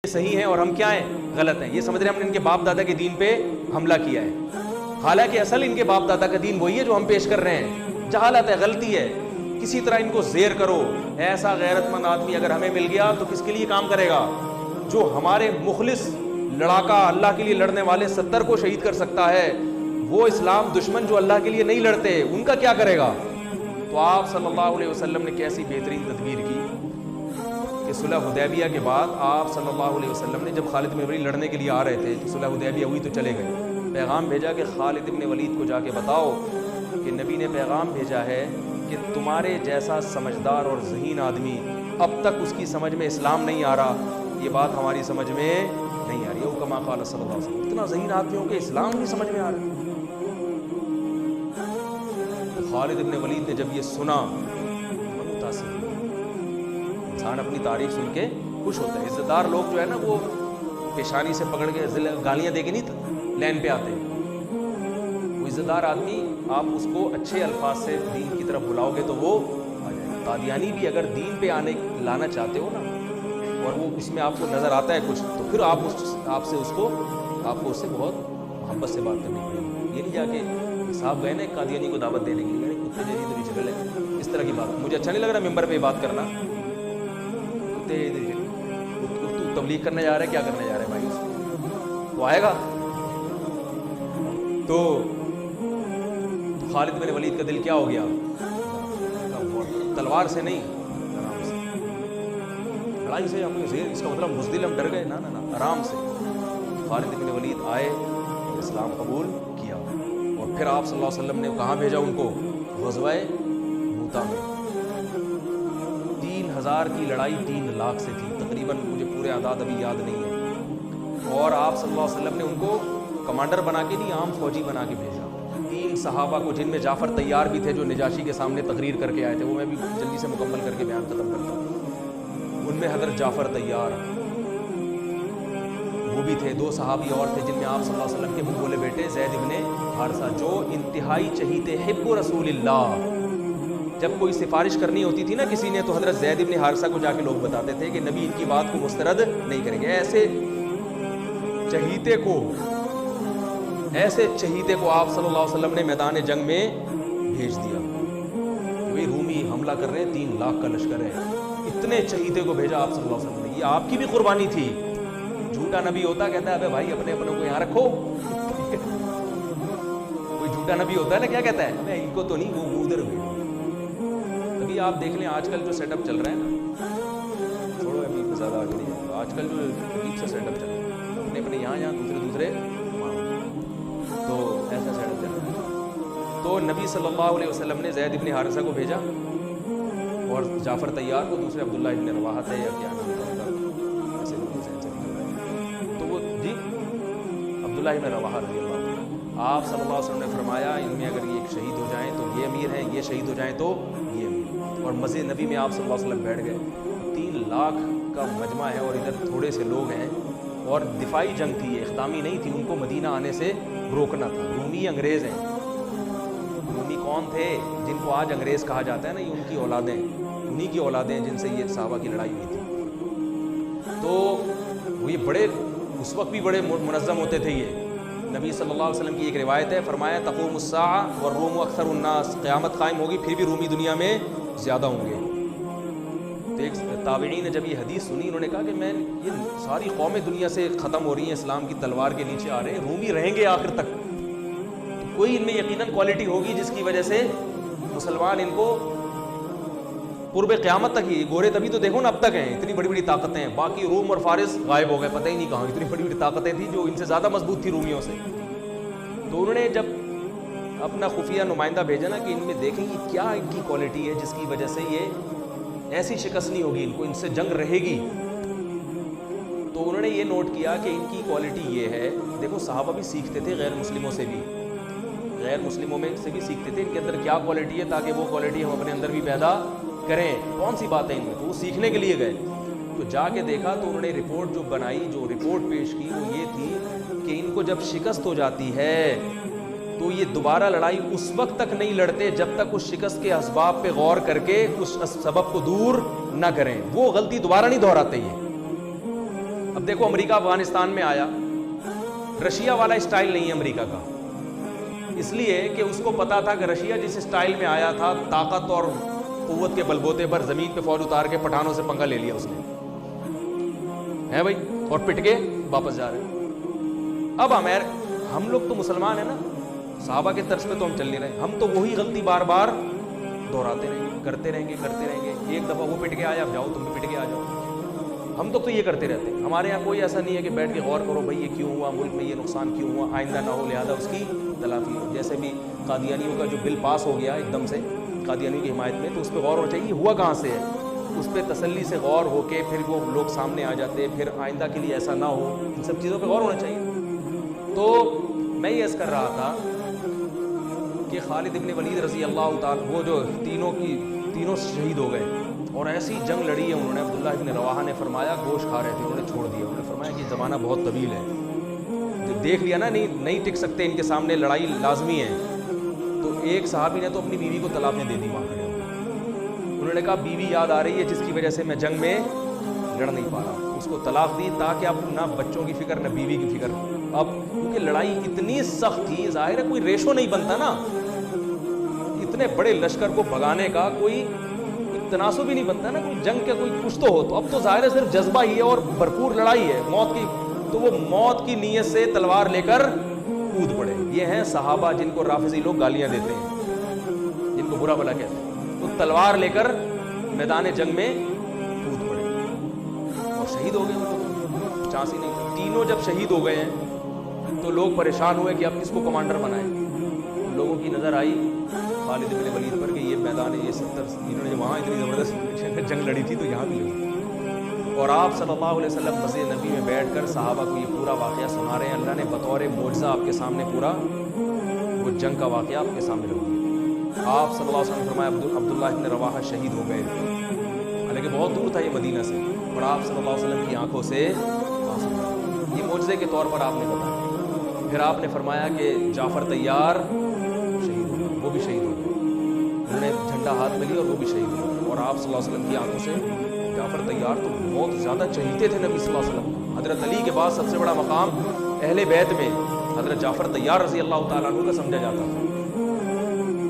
صحیح ہیں اور ہم کیا ہیں؟ غلط ہیں. یہ سمجھ رہے ہیں ہم نے ان کے باپ دادا کے دین پہ حملہ کیا ہے، حالانکہ اصل ان کے باپ دادا کا دین وہی ہے جو ہم پیش کر رہے ہیں. جہالت ہے، غلطی ہے. کسی طرح ان کو زیر کرو. ایسا غیرت مند آدمی اگر ہمیں مل گیا تو کس کے لیے کام کرے گا؟ جو ہمارے مخلص لڑاکا اللہ کے لیے لڑنے والے 70 کو شہید کر سکتا ہے، وہ اسلام دشمن جو اللہ کے لیے نہیں لڑتے ان کا کیا کرے گا؟ تو آپ صلی اللہ علیہ وسلم نے کیسی بہترین تدبیر کی کہ صلح حدیبیہ کے بعد آپ صلی اللہ علیہ وسلم نے جب خالد بن ولید لڑنے کے لیے آ رہے تھے تو صلح حدیبیہ ہوئی تو چلے گئے، پیغام بھیجا کہ خالد بن ولید کو جا کے بتاؤ کہ نبی نے پیغام بھیجا ہے کہ تمہارے جیسا سمجھدار اور ذہین آدمی اب تک اس کی سمجھ میں اسلام نہیں آ رہا، یہ بات ہماری سمجھ میں نہیں آ رہی ہے. وہ کما قال صلی اللہ علیہ وسلم، اتنا ذہین آدمی ہو کہ اسلام نہیں سمجھ میں آ رہا. خالد بن ولید نے جب یہ سنا متاثر ہوا. انسان اپنی تعریف سن کے خوش ہوتا ہے. عزت دار لوگ جو ہے نا وہ پیشانی سے پکڑ کے گالیاں دے کے نہیں لین پہ آتے. وہ عزت دار آدمی آپ اس کو اچھے الفاظ سے دین کی طرف بلاؤ گے تو وہ آ جائے گا. قادیانی بھی اگر دین پہ لانا چاہتے ہو نا اور وہ اس میں آپ کو نظر آتا ہے کچھ تو پھر آپ کو اس سے بہت محبت سے بات کرنی پڑے گی. یہ نہیں جا کے صاحب گئے نا ایک قادیانی کو دعوت دینے کے لیے کتے جیسی تو شکل ہے اس طرح کی بات. مجھے اچھا نہیں لگ رہا ممبر پہ بات کرنا. تو تبلیغ کرنے جا رہا ہے، کیا کرنے جا رہا ہے بھائی؟ اس وہ آئے گا. تو خالد بن ولید کا دل کیا ہو گیا؟ تلوار سے نہیں، آرام سے. لڑائی سے ہم نے اس کا مطلب بزدل ہم ڈر گئے، نا نا نا، آرام سے. خالد بن ولید آئے، اسلام قبول کیا اور پھر آپ صلی اللہ علیہ وسلم نے کہاں بھیجا ان کو؟ غزوہ موتا میں. 3000 کی لڑائی 3 لاکھ سے تھی تقریباً، مجھے پورے اعداد ابھی یاد نہیں ہے. اور آپ صلی اللہ علیہ وسلم نے ان کو کمانڈر بنا کے نہیں، عام فوجی بنا کے بھیجا. 3 صحابہ کو جن میں جعفر طیار بھی تھے جو نجاشی کے سامنے تقریر کر کے آئے تھے، وہ میں بھی جلدی سے مکمل کر کے بیان ختم کرتا ہوں. ان میں حضرت جعفر طیار وہ بھی تھے. 2 صحابی اور تھے جن میں آپ صلی اللہ علیہ وسلم کے منہ بولے بیٹے زید ابن حارثہ جو انتہائی چہیتے حب رسول اللہ. جب کوئی سفارش کرنی ہوتی تھی نا کسی نے تو حضرت زید ابن حارثہ کو جا کے لوگ بتاتے تھے کہ نبی ان کی بات کو مسترد نہیں کریں گے. ایسے چہیتے کو آپ صلی اللہ علیہ وسلم نے میدان جنگ میں بھیج دیا. وہی رومی حملہ کر رہے ہیں، 3 لاکھ کا لشکر ہے. اتنے چہیتے کو بھیجا آپ صلی اللہ علیہ وسلم نے. یہ آپ کی بھی قربانی تھی. جھوٹا نبی ہوتا کہتا ہے ابے بھائی اپنے اپنوں کو یہاں رکھو. کوئی جھوٹا نبی ہوتا ہے نا کیا کہتا ہے؟ ابے ان کو تو نہیں، وہ ادھر ہوئے. تبھی آپ دیکھ لیں آج کل جو سیٹ اپ چل رہا ہے نا، چھوڑو ابھی زیادہ آگے نہیں جائے گا. آج کل جو عجیب سا سیٹ اپ چل رہا ہے، اپنے اپنے یہاں دوسرے تو ایسا سیٹ اپ چل رہا ہے. تو نبی صلی اللہ علیہ وسلم نے زید ابن حارثہ کو بھیجا اور جعفر طیار کو، دوسرے عبداللہ ابن رواحہ تھے یا کیا نام تھا ان کا، ایسے تو وہ جی عبداللہ ابن رواحہ رضی اللہ عنہ. آپ صلی اللہ علیہ وسلم نے فرمایا ان میں اگر یہ ایک شہید ہو جائیں تو یہ امیر ہیں، یہ شہید ہو جائیں تو یہ امیر. اور مسجد نبی میں آپ صلی اللہ علیہ وسلم بیٹھ گئے. 3 لاکھ کا مجمع ہے اور ادھر تھوڑے سے لوگ ہیں اور دفاعی جنگ تھی، اقدامی نہیں تھی. ان کو مدینہ آنے سے روکنا تھا. رومی انگریز ہیں. رومی کون تھے؟ جن کو آج انگریز کہا جاتا ہے نا، یہ ان کی اولادیں، انہی کی اولادیں جن سے یہ صحابہ کی لڑائی ہوئی تھی. تو وہ یہ بڑے اس وقت بھی بڑے منظم ہوتے تھے. یہ نبی صلی اللہ علیہ وسلم کی ایک روایت ہے، فرمایا تقوم الساعہ والروم اکثر الناس، قیامت قائم ہوگی پھر بھی رومی دنیا میں زیادہ ہوں گے. تو ایک تابعین نے جب یہ حدیث سنی انہوں نے کہا کہ میں یہ ساری قومیں دنیا سے ختم ہو رہی ہیں، اسلام کی تلوار کے نیچے آ رہے ہیں، رومی رہیں گے آخر تک. تو کوئی ان میں یقیناً کوالٹی ہوگی جس کی وجہ سے مسلمان ان کو قرب قیامت تک ہی، گورے تبھی تو دیکھو نا اب تک ہیں، اتنی بڑی بڑی طاقتیں ہیں. باقی روم اور فارس غائب ہو گئے، پتہ ہی نہیں کہاں. اتنی بڑی بڑی طاقتیں تھیں جو ان سے زیادہ مضبوط تھی رومیوں سے. تو انہوں نے جب اپنا خفیہ نمائندہ بھیجا نا کہ ان میں دیکھیں کہ کیا ان کی کوالٹی ہے جس کی وجہ سے یہ ایسی شکست نہیں ہوگی، ان کو ان سے جنگ رہے گی. تو انہوں نے یہ نوٹ کیا کہ ان کی کوالٹی یہ ہے. دیکھو صحابہ بھی سیکھتے تھے غیر مسلموں سے بھی، غیر مسلموں میں سے بھی سیکھتے تھے ان کے اندر کیا کوالٹی ہے تاکہ وہ کوالٹی ہم اپنے اندر بھی پیدا کریں. کون سی بات ہے ان میں؟ تو وہ سیکھنے کے لیے گئے. تو جا کے دیکھا تو انہوں نے رپورٹ جو بنائی، جو رپورٹ پیش کی وہ یہ تھی کہ ان کو جب شکست ہو جاتی ہے تو یہ دوبارہ لڑائی اس وقت تک نہیں لڑتے جب تک اس شکست کے اسباب پہ غور کر کے اس سبب کو دور نہ کریں. وہ غلطی دوبارہ نہیں دہراتے. یہ اب دیکھو امریکہ افغانستان میں آیا, رشیا والا اسٹائل نہیں ہے امریکہ کا, اس لیے کہ اس کو پتا تھا کہ رشیا جس اسٹائل میں آیا تھا, طاقت اور قوت کے بلبوتے پر زمین پہ فوج اتار کے پٹھانوں سے پنگا لے لیا اس نے, ہے بھائی, اور پٹ کے واپس جا رہے ہیں. اب ہم لوگ تو مسلمان ہیں نا, صحابہ کے طرز پہ تو ہم چل نہیں رہے, ہم تو وہی غلطی بار بار دہراتے رہیں گے, کرتے رہیں گے. ایک دفعہ وہ پٹ کے آیا, اب جاؤ تم بھی پٹ کے آ جاؤ. ہم تو یہ کرتے رہتے ہیں. ہمارے یہاں کوئی ایسا نہیں ہے کہ بیٹھ کے غور کرو بھائی یہ کیوں ہوا, ملک میں یہ نقصان کیوں ہوا, آئندہ نہ ہو لہٰذا اس کی تلافی ہو. جیسے بھی قادیانیوں کا جو بل پاس ہو گیا ایک دم سے قادیانیوں کی حمایت میں, تو اس پہ غور ہونا چاہیے ہوا کہاں سے ہے, اس پہ تسلی سے غور ہو کے پھر وہ لوگ سامنے آ جاتے, پھر آئندہ کے لیے ایسا نہ ہو, ان سب چیزوں پہ غور ہونا چاہیے. تو میں یہ عرض کر رہا تھا کہ خالد ابن ولید رضی اللہ تعالیٰ, وہ جو تینوں شہید ہو گئے اور ایسی جنگ لڑی ہے انہوں نے. عبداللہ ابن رواحہ نے فرمایا, گوشت کھا رہے تھے انہوں نے چھوڑ دیا, انہوں نے فرمایا کہ زمانہ بہت طویل ہے, جب دیکھ لیا نا نہیں ٹک سکتے, ان کے سامنے لڑائی لازمی ہے. تو ایک صحابی نے تو اپنی بیوی کو طلاق دے دی وہاں کھڑے. انہوں نے کہا بیوی یاد آ رہی ہے جس کی وجہ سے میں جنگ میں لڑ نہیں پا رہا, اس کو طلاق دی تاکہ اب نہ بچوں کی فکر نہ بیوی کی فکر. اب کیونکہ لڑائی اتنی سخت تھی, ظاہر ہے کوئی ریشو نہیں بنتا نا, اتنے بڑے لشکر کو بھگانے کا کوئی تناسب بھی نہیں بنتا نا, کوئی جنگ کا کوئی کچھ تو ہو. تو اب تو ظاہر ہے صرف جذبہ ہی ہے اور بھرپور لڑائی ہے موت کی, تو وہ موت کی نیت سے تلوار لے کر کود پڑے. یہ ہیں صحابہ جن کو رافضی لوگ گالیاں دیتے ہیں, جن کو برا بھلا کہتے ہیں. تو تلوار لے کر میدان جنگ میں کود پڑے اور شہید ہو گئے, چانس ہی نہیں. تینوں جب شہید ہو گئے ہیں تو لوگ پریشان ہوئے کہ اب کس کو کمانڈر بنائیں. لوگوں کی نظر آئی خالد بن ولید پر کہ یہ میدان ہے, یہ 70 انہوں نے وہاں اتنی زبردست جنگ لڑی تھی تو یہاں بھی لڑی. اور آپ صلی اللہ علیہ وسلم مسجد نبی میں بیٹھ کر صحابہ کو یہ پورا واقعہ سنا رہے ہیں. اللہ نے بطور معجزہ آپ کے سامنے پورا وہ جنگ کا واقعہ آپ کے سامنے رکھ دیا. آپ صلی اللہ علیہ وسلم فرمایا عبداللہ ابن رواحہ شہید ہو گئے, حالانکہ بہت دور تھا یہ مدینہ سے, اور آپ صلی اللہ علیہ وسلم کی آنکھوں سے یہ معجزے کے طور پر آپ نے بتایا. پھر آپ نے فرمایا کہ جعفر طیار شہید ہو گئے, وہ بھی شہید ہو گئے. انہوں نے جھنڈا ہاتھ میں لیا اور وہ بھی شہید ہو گئے. اور آپ صلی اللہ علیہ وسلم کی آنکھوں سے جعفر طیار تو بہت زیادہ چہیتے تھے نبی صلی اللہ علیہ وسلم. حضرت علی کے بعد سب سے بڑا مقام اہل بیت میں حضرت جعفر طیار رضی اللہ تعالیٰ عنہ کا سمجھا جاتا تھا.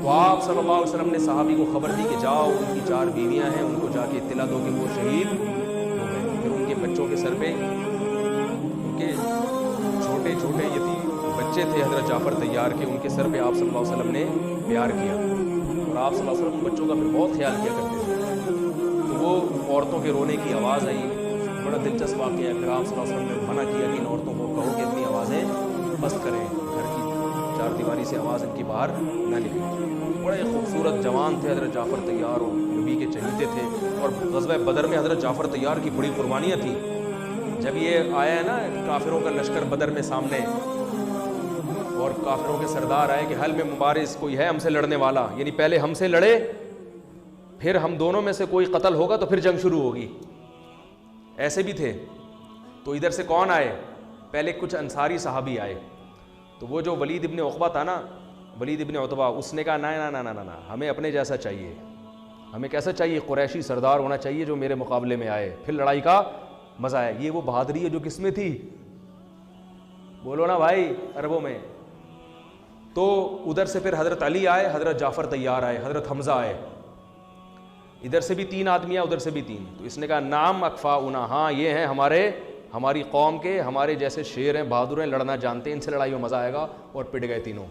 تو آپ صلی اللہ علیہ وسلم نے صحابی کو خبر دی کہ جاؤ ان کی 4 بیویاں ہیں, ان کو جا کے اطلاع دو کہ وہ شہید ہو گئے. پھر ان کے بچوں کے سر پہ ان کے چھوٹے چھوٹے یتیم بچے تھے حضرت جعفر طیار کے, ان کے سر پہ آپ صلی اللہ علیہ وسلم نے پیار کیا, اور آپ صلی اللہ علیہ وسلم بچوں کا پھر بہت خیال کیا کرتے تھے. تو وہ عورتوں کے رونے کی آواز آئی, بڑا دلچسپ واقعہ ہے. پھر آپ صلی اللہ علیہ وسلم نے منع کیا کہ ان عورتوں کو کہو کہ اپنی آوازیں بست کریں, گھر کی 4 دیواری سے آواز ان کی باہر نہ نکلے. بڑے خوبصورت جوان تھے حضرت جعفر طیار, اور نبی کے چہیتے تھے. اور غزوہ بدر میں حضرت جعفر طیار کی بڑی قربانیاں تھیں. جب یہ آیا ہے نا کافروں کا لشکر بدر میں سامنے, اور کافروں کے سردار آئے کہ حل میں مبارز کوئی ہے ہم سے لڑنے والا, یعنی پہلے ہم سے لڑے پھر ہم دونوں میں سے کوئی قتل ہوگا تو پھر جنگ شروع ہوگی. ایسے بھی تھے. تو ادھر سے کون آئے, پہلے کچھ انصاری صحابی آئے. تو وہ جو ولید ابن عقبہ تھا نا, ولید ابن عتبہ, اس نے کہا نہ ہمیں اپنے جیسا چاہیے, ہمیں کیسا چاہیے, قریشی سردار ہونا چاہیے جو میرے مقابلے میں آئے, پھر لڑائی کا مزہ آئے. یہ وہ بہادری ہے جو کس میں تھی, بولو نا بھائی, عربوں میں. تو ادھر سے پھر حضرت علی آئے, حضرت جعفر طیار آئے, حضرت حمزہ آئے. ادھر سے بھی 3 آدمی ادھر سے بھی 3. تو اس نے کہا نام اکفاؤنا, ہاں یہ ہیں ہماری قوم کے, ہمارے جیسے شیر ہیں, بہادر ہیں, لڑنا جانتے ہیں, ان سے لڑائی میں مزہ آئے گا. اور پٹ گئے تینوں.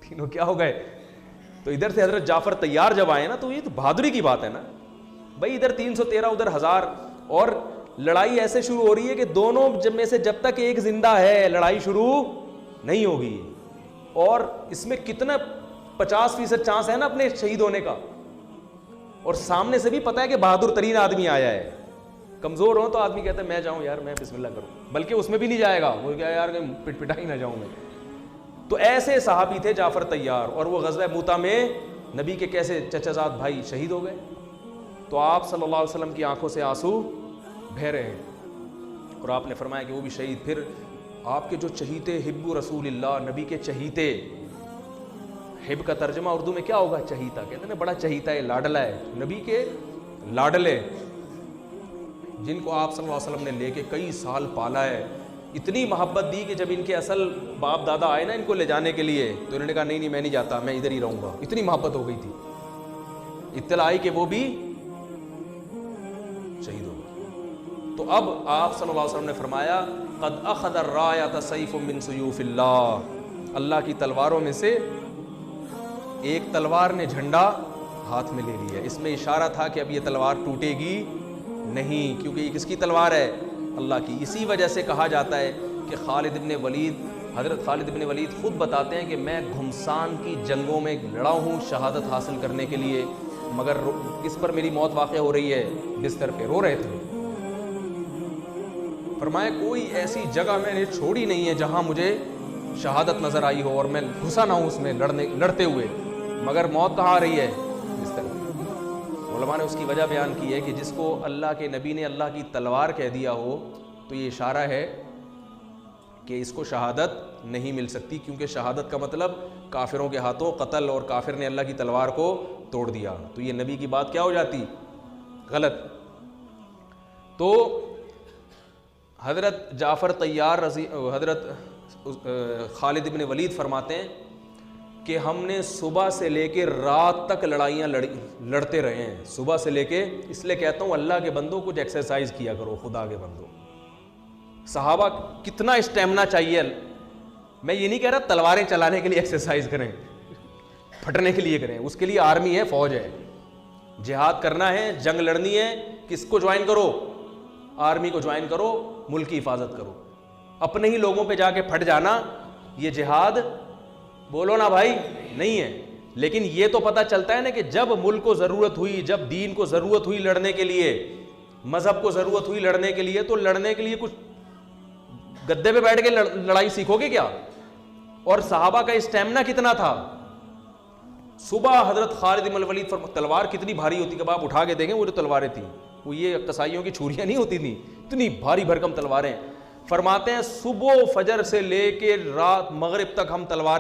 تینوں کیا ہو گئے. تو ادھر سے حضرت جعفر طیار جب آئے نا, تو یہ تو بہادری کی بات ہے نا بھائی. ادھر 313 ادھر 1000, اور لڑائی ایسے شروع ہو رہی ہے کہ دونوں میں سے جب تک ایک زندہ ہے لڑائی شروع نہیں ہوگی. اور اس میں کتنا 50% چانس ہے نا اپنے شہید ہونے کا. اور سامنے سے بھی پتا ہے کہ بہادر ترین آدمی آیا ہے. کمزور ہو تو آدمی کہتا ہے میں جاؤں یار, میں بسم اللہ کروں, بلکہ اس میں بھی نہیں جائے گا, وہ کیا یار پٹا ہی نہ جاؤں میں. تو ایسے صحابی تھے جعفر طیار. اور وہ غزوہ موتا میں نبی کے کیسے چچا زاد بھائی شہید ہو گئے. تو آپ صلی اللہ علیہ وسلم کی آنکھوں سے آنسو بہہ رہے ہیں, اور آپ نے فرمایا کہ وہ بھی شہید. پھر آپ کے جو چہیتے, حب رسول اللہ, نبی کے چہیتے. حب کا ترجمہ اردو میں کیا ہوگا, چہیتا. کہتے ہیں نا بڑا چہیتا ہے, لاڈلا ہے, نبی کے لاڈلے جن کو آپ صلی اللہ علیہ وسلم نے لے کے کئی سال پالا ہے، اتنی محبت دی کہ جب ان کے اصل باپ دادا آئے نا ان کو لے جانے کے لیے تو انہوں نے کہا نہیں میں نہیں جاتا، میں ادھر ہی رہوں گا. اتنی محبت ہو گئی تھی. اطلاع آئی کہ وہ بھی شہید ہو گئے. تو اب آپ صلی اللہ علیہ وسلم نے فرمایا قد اخذ الرایۃ سیف من سیوف اللہ، اللہ کی تلواروں میں سے ایک تلوار نے جھنڈا ہاتھ میں لے لیا. اس میں اشارہ تھا کہ اب یہ تلوار ٹوٹے گی نہیں، کیونکہ یہ کس کی تلوار ہے؟ اللہ کی. اسی وجہ سے کہا جاتا ہے کہ حضرت خالد ابن ولید خود بتاتے ہیں کہ میں گھمسان کی جنگوں میں لڑا ہوں شہادت حاصل کرنے کے لیے، مگر کس پر میری موت واقع ہو رہی ہے؟ بستر پہ رو رہے تھے. فرمایا کوئی ایسی جگہ میں نے چھوڑی نہیں ہے جہاں مجھے شہادت نظر آئی ہو اور میں گھسا نہ ہوں اس میں لڑتے ہوئے، مگر موت کہاں آ رہی ہے؟ بستر پہ. علماء نے اس کی وجہ بیان کی ہے کہ جس کو اللہ کے نبی نے اللہ کی تلوار کہہ دیا ہو تو یہ اشارہ ہے کہ اس کو شہادت نہیں مل سکتی، کیونکہ شہادت کا مطلب کافروں کے ہاتھوں قتل، اور کافر نے اللہ کی تلوار کو توڑ دیا تو یہ نبی کی بات کیا ہو جاتی؟ غلط. تو حضرت جعفر طیار حضرت خالد ابن ولید فرماتے ہیں کہ ہم نے صبح سے لے کے رات تک لڑائیاں لڑتے رہے ہیں، صبح سے لے کے. اس لیے کہتا ہوں اللہ کے بندوں کچھ ایکسرسائز کیا کرو، خدا کے بندوں. صحابہ کتنا اسٹیمنا چاہیے. میں یہ نہیں کہہ رہا تلواریں چلانے کے لیے ایکسرسائز کریں، پھٹنے کے لیے کریں، اس کے لیے آرمی ہے، فوج ہے. جہاد کرنا ہے، جنگ لڑنی ہے، کس کو جوائن کرو؟ آرمی کو جوائن کرو، ملک کی حفاظت کرو. اپنے ہی لوگوں پہ جا کے پھٹ جانا یہ جہاد بولو نا بھائی نہیں ہے. لیکن یہ تو پتہ چلتا ہے نا کہ جب ملک کو ضرورت ہوئی، جب دین کو ضرورت ہوئی لڑنے کے لیے، مذہب کو ضرورت ہوئی لڑنے کے لیے، تو لڑنے کے لیے کچھ گدے پہ بیٹھ کے لڑائی سیکھو گے کیا؟ اور صحابہ کا اسٹیمنا کتنا تھا. صبح حضرت خالد بن الولید تلوار کتنی بھاری ہوتی کہ آپ اٹھا کے دیکھیں وہ جو تلواریں تھیں وہ یہ قصائیوں کی چھریاں نہیں ہوتی تھیں، اتنی بھاری بھرکم تلواریں. فرماتے ہیں صبح فجر سے لے کے رات مغرب تک ہم تلواریں